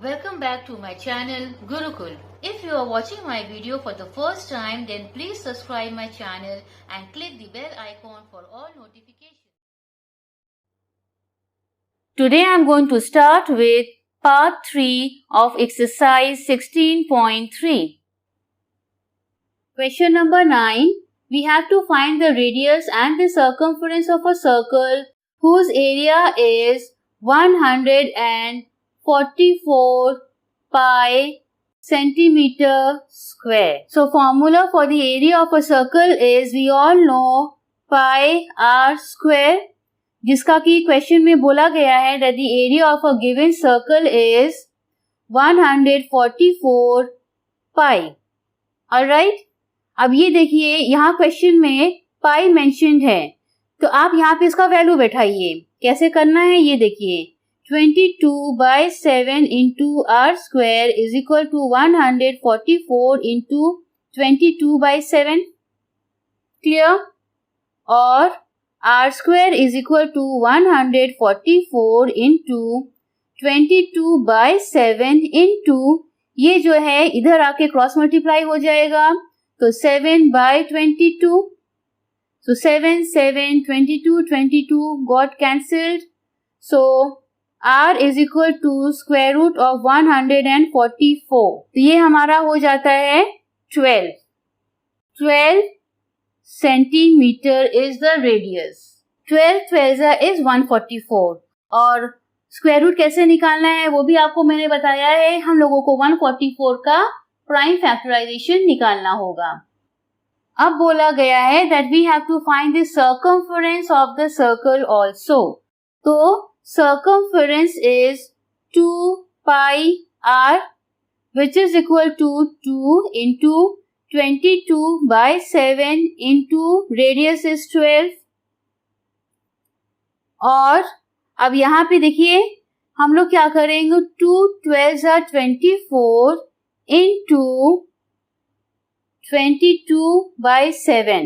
Welcome back to my channel Gurukul. If you are watching my video for the first time, then please subscribe my channel and click the bell icon for all notifications. Today I am going to start with part 3 of exercise 16.3. Question number 9. We have to find the radius and the circumference of a circle whose area is 144 pi centimeter square. So formula for the area of a circle is, we all know, pi r square, जिसका कि question में बोला गया है that the area of a given circle is 144 pi. Alright? अब ये देखिए यहाँ क्वेश्चन में पाई मेंशन्ड है, तो आप यहाँ पे इसका वैल्यू बैठाइए. कैसे करना है ये देखिए. 22/7 into r square is equal to 144 into 22/7. Clear? और r square is equal to 144 into 22/7 into ये जो है इधर आके क्रॉस मल्टीप्लाई हो जाएगा, तो 7/22. So 7, 7, 22, 22 got cancelled. So r is equal to square root of 144. तो ये हमारा हो जाता है 12 centimeter is the radius. 12 is 144. और स्क्वायर रूट कैसे निकालना है वो भी आपको मैंने बताया है. हम लोगों को 144 का प्राइम फैक्टराइजेशन निकालना होगा. अब बोला गया है that we have to find the circumference of the circle also. तो circumference is 2 pi r, which is equal to 2 into 22/7 into radius is 12. और अब यहाँ पे देखिए हम लोग क्या करेंगे, 2 12 are 24 into 22/7.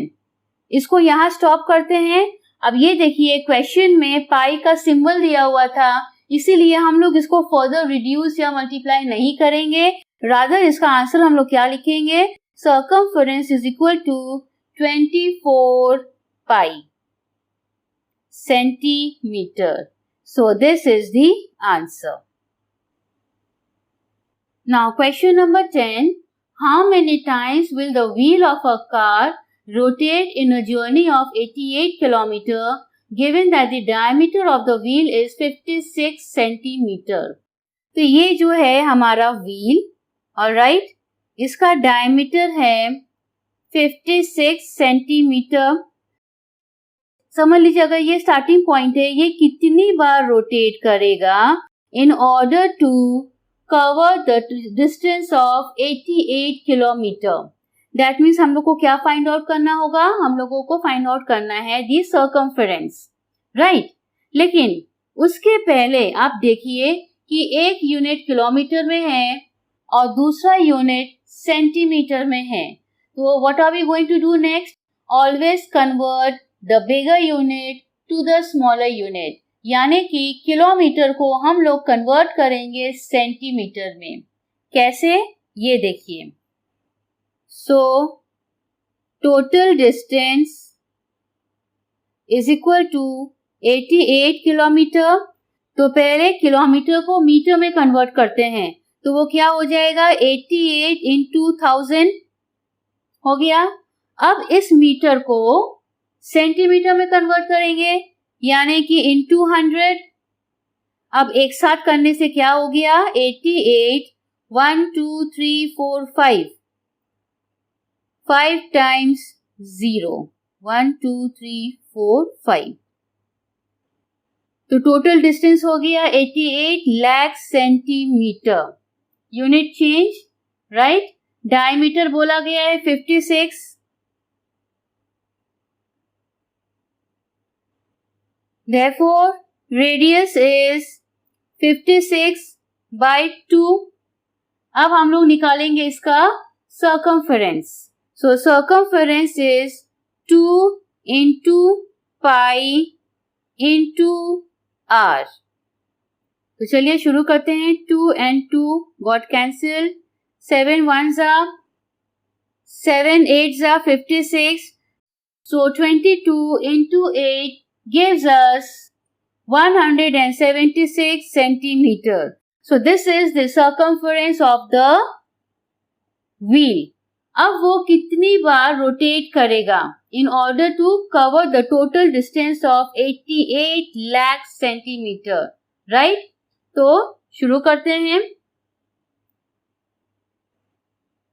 इसको यहाँ स्टॉप करते हैं. अब ये देखिए क्वेश्चन में पाई का सिंबल दिया हुआ था, इसीलिए हम लोग इसको फर्दर रिड्यूस या मल्टीप्लाई नहीं करेंगे. रादर इसका आंसर हम लोग क्या लिखेंगे, circumference is equal to 24 pi centimetre. So this is the answer. Now question number 10. How many times will the wheel of a car rotate in a journey of 88 km given that the diameter of the wheel is 56 centimeter? तो ये जो है हमारा wheel, alright, इसका diameter है 56 centimetre. समझ लीजिए अगर ये स्टार्टिंग पॉइंट है, ये कितनी बार रोटेट करेगा in order to cover the distance of 88 kilometre. That means हम लोग को क्या फाइंड आउट करना होगा, हम लोगों को फाइंड आउट करना है दी सर्कमफेरेंस, राइट. लेकिन उसके पहले आप देखिए कि एक यूनिट किलोमीटर में है और दूसरा यूनिट सेंटीमीटर में है. तो what are we going to do next, always convert the bigger unit to the smaller unit, यानी कि किलोमीटर को हम लोग कन्वर्ट करेंगे सेंटीमीटर में. कैसे ये देखिए. So total distance is equal to 88 kilometre. तो पहले किलोमीटर को मीटर में कन्वर्ट करते हैं, तो वो क्या हो जाएगा, 88 into 1000 हो गया. अब इस मीटर को सेंटीमीटर में कन्वर्ट करेंगे, यानी कि into 100. अब एक साथ करने से क्या हो गया, 88 1 2 3 4 5 times 0 1 2 3 4 5. तो टोटल डिस्टेंस हो गया 88 lakh centimetre. Unit change, right. Diameter बोला गया है 56. Therefore, radius is 56/2. अब हम लोग निकालेंगे इसका circumference. So circumference is 2 into pi into r. तो चलिए शुरू करते हैं. 2 and 2 got cancelled. 7 ones are 7 eights are 56. So 22 into 8 gives us 176 centimeter. So this is the circumference of the wheel. अब वो कितनी बार रोटेट करेगा in order to cover the total distance of 88 lakh centimeter, right? तो शुरू करते हैं.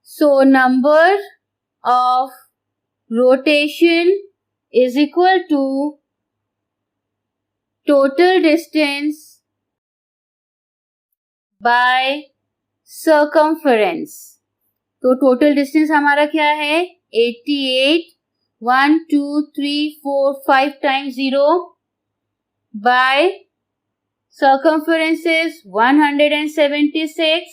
So number of rotation is equal to total distance by circumference. तो टोटल डिस्टेंस हमारा क्या है? 88. 1 2 3 4 5 times 0 by circumference is 176.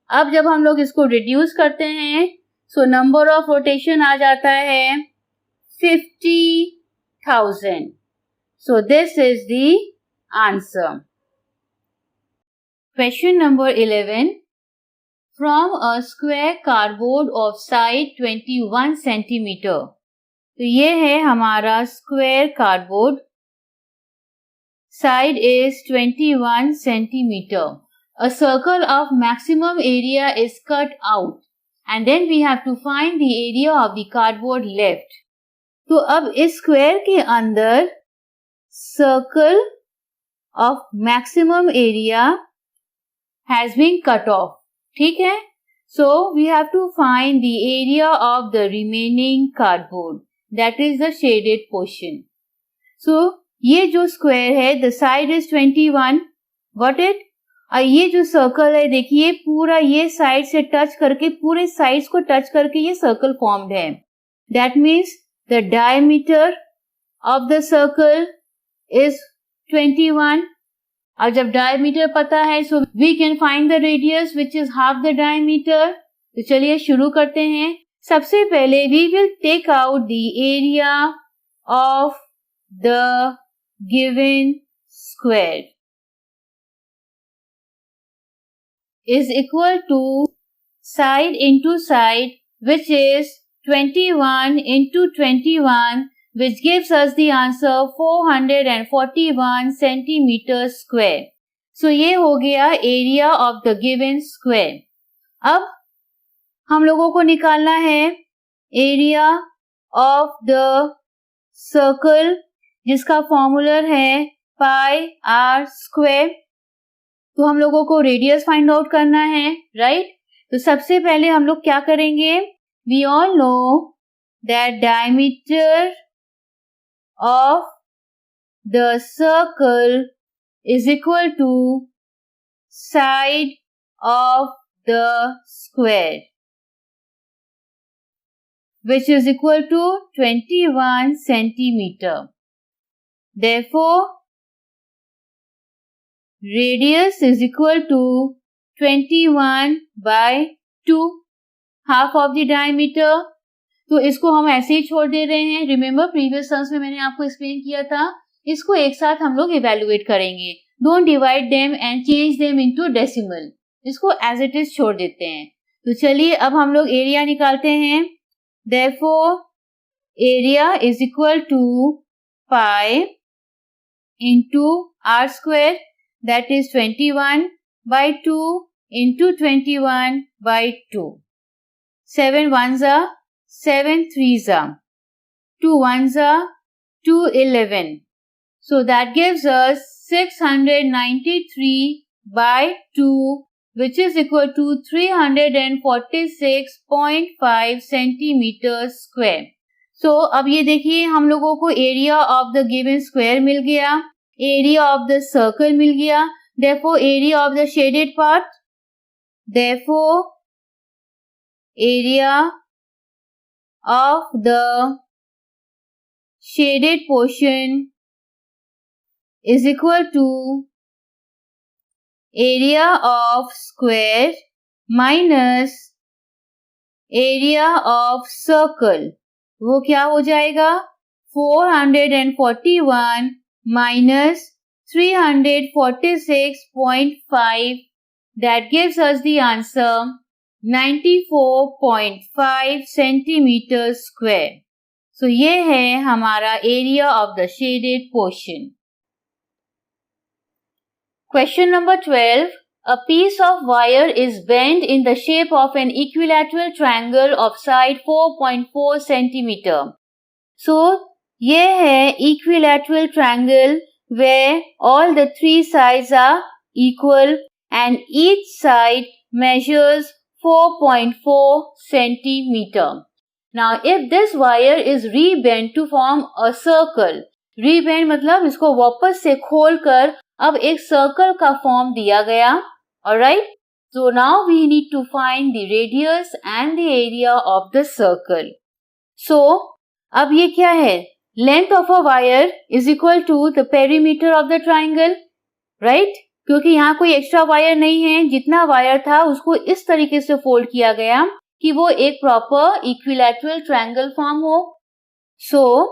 अब जब हम लोग इसको रिड्यूस करते हैं सो नंबर ऑफ रोटेशन आ जाता है 50,000. So this is the answer. Question number 11. From a square cardboard of side 21 centimeter. तो ये है हमारा square cardboard. Side is 21 centimeter. A circle of maximum area is cut out and then we have to find the area of the cardboard left. तो अब इस square के अंदर circle of maximum area has been cut off. ठीक है. So we have to find the area of the remaining cardboard, that is the shaded portion. So ये जो square है the side is 21, got it? और ये जो circle है देखिए पूरा ये साइड से टच करके पूरे साइड्स को टच करके ये सर्कल फॉर्म्ड है. That means the diameter of the circle is 21. और जब डायमीटर पता है so we can find the radius which is half the diameter. तो चलिए शुरू करते हैं. सबसे पहले we will take out the area of the given square is equal to side into side which is 21 into 21, which gives us the answer 441 centimeter square. So ये हो गया area of the given square. अब हम लोगों को निकालना है area of the circle जिसका फॉर्मूला है pi r square. तो हम लोगों को रेडियस फाइंड आउट करना है, राइट? तो सबसे पहले हम लोग क्या करेंगे? We all know that diameter of the circle is equal to side of the square, which is equal to 21 centimeter. Therefore, radius is equal to 21 by 2, half of the diameter. तो इसको हम ऐसे ही छोड़ दे रहे हैं. रिमेम्बर प्रीवियस टर्म्स में मैंने आपको एक्सप्लेन किया था. इसको एक साथ हम लोग इवेल्युएट करेंगे. Don't divide them and change them into decimal. इसको एज इट इज छोड़ देते हैं. तो चलिए अब हम लोग एरिया निकालते हैं. Therefore area is equal to pi into r square, that is 21 by 2 into 21 by 2. 7 ones are 7 threes are 2 ones are 211. So that gives us 693 by 2, which is equal to 346.5 centimeters square. So अब ये देखिए हम लोगों को area of the given square मिल गया, area of the circle मिल गया. Therefore area of the shaded part, therefore area of the shaded portion is equal to area of square minus area of circle. वो क्या हो जाएगा? 441 minus 346.5. That gives us the answer 94.5 centimeters square. So ये है हमारा area of the shaded portion. Question number 12. A piece of wire is bent in the shape of an equilateral triangle of side 4.4 centimeter. So ये है equilateral triangle where all the three sides are equal and each side measures 4.4 centimeter. Now if this wire is rebent to form a circle, rebent मतलब इसको वापस से खोलकर अब एक circle का फॉर्म दिया गया. Alright? So now we need to find the radius and the area of the circle. So अब ये क्या है? Length of a wire is equal to the perimeter of the triangle. Right? क्योंकि यहाँ कोई एक्स्ट्रा वायर नहीं है, जितना वायर था उसको इस तरीके से फोल्ड किया गया कि वो एक प्रॉपर इक्विलैटरल ट्रायंगल फॉर्म हो. So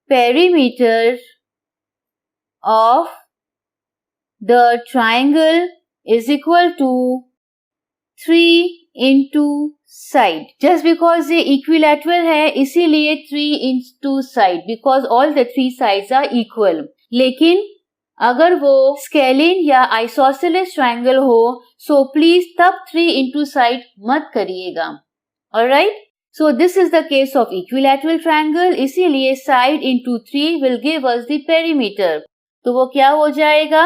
perimeter of the triangle is equal to 3 into side. Just because ये equilateral है इसीलिए 3 into side because all the three sides are equal. लेकिन अगर वो स्केलिन या आइसोसेलेस ट्रायंगल हो सो प्लीज तब 3 into side मत करिएगा. Alright? So this is the case of equilateral triangle, इसीलिए side into 3 will give us the perimeter. तो वो क्या हो जाएगा?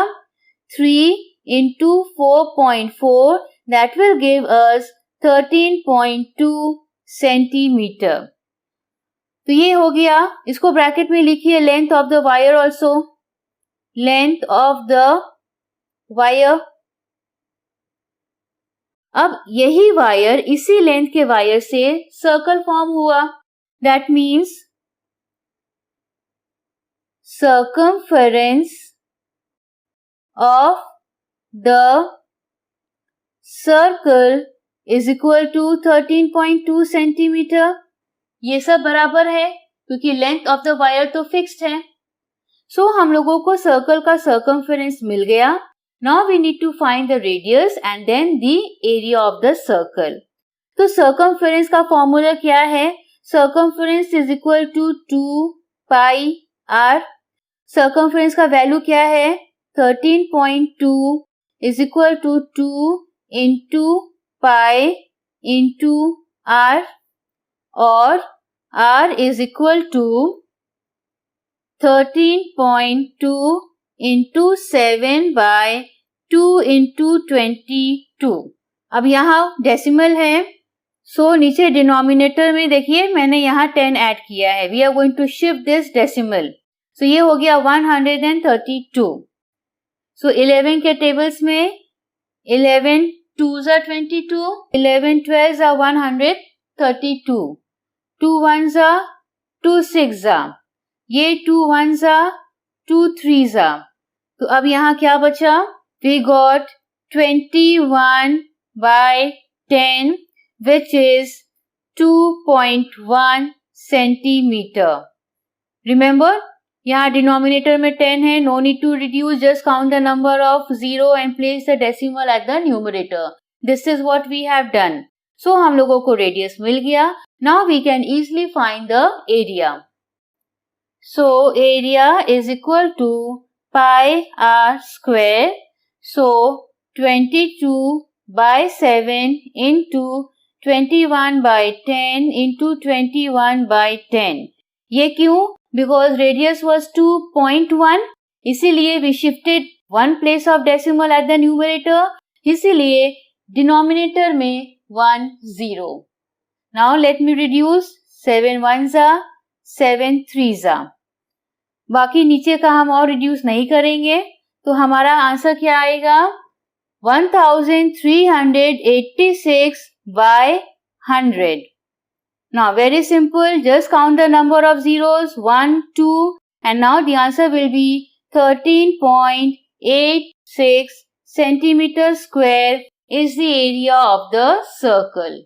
3 into 4.4 that will give us 13.2 centimeter. तो ये हो गया. इसको ब्रैकेट में लिखिए length of the wire also. Length of the wire. अब यही वायर इसी लेंथ के वायर से सर्कल फॉर्म हुआ. That means circumference of the circle is equal to 13.2 centimeter. ये सब बराबर है क्योंकि लेंथ ऑफ द वायर तो फिक्स्ड है. सो हम लोगों को सर्कल का सर्कमफेरेंस मिल गया. Now we need to find the radius and then the area of the circle. तो सर्कमफेरेंस का फॉर्मूला क्या है? Circumference is equal to 2 pi r. Circumference का वैल्यू क्या है? 13.2 is equal to 2 into pi into r और r is equal to 13.2 into 7 by 2 into 22. अब यहाँ डेसिमल है. सो नीचे डिनोमिनेटर में देखिए मैंने यहाँ 10 ऐड किया है. We are going to shift this decimal. So ये हो गया 132. सो 11 के टेबल्स में 11 2s are 22, 11 12s are 132. 2 1s are 2 6s are. ये 2 1s are 2 3s are. तो अब यहाँ क्या बचा? We got 21 by 10 which is 2.1 centimeter. Remember, यहाँ डिनोमिनेटर में 10 है. No need to reduce, just count the number of 0 and place the decimal at the numerator. This is what we have done. So हम लोगों को radius मिल गया. Now we can easily find the area. So area is equal to pi r square. So 22 by 7 into 21 by 10 into 21 by 10. ये क्यों? Because radius was 2.1. इसीलिए we shifted one place of decimal at the numerator. इसीलिए denominator में 1 0. Now let me reduce. 7 1s are 7 3s are. बाकी नीचे का हम और रिड्यूस नहीं करेंगे तो हमारा आंसर क्या आएगा? 1386 by 100. Now very simple, just count the number of zeros 1 2 and now the answer will be 13.86 centimeters square is the area of the circle.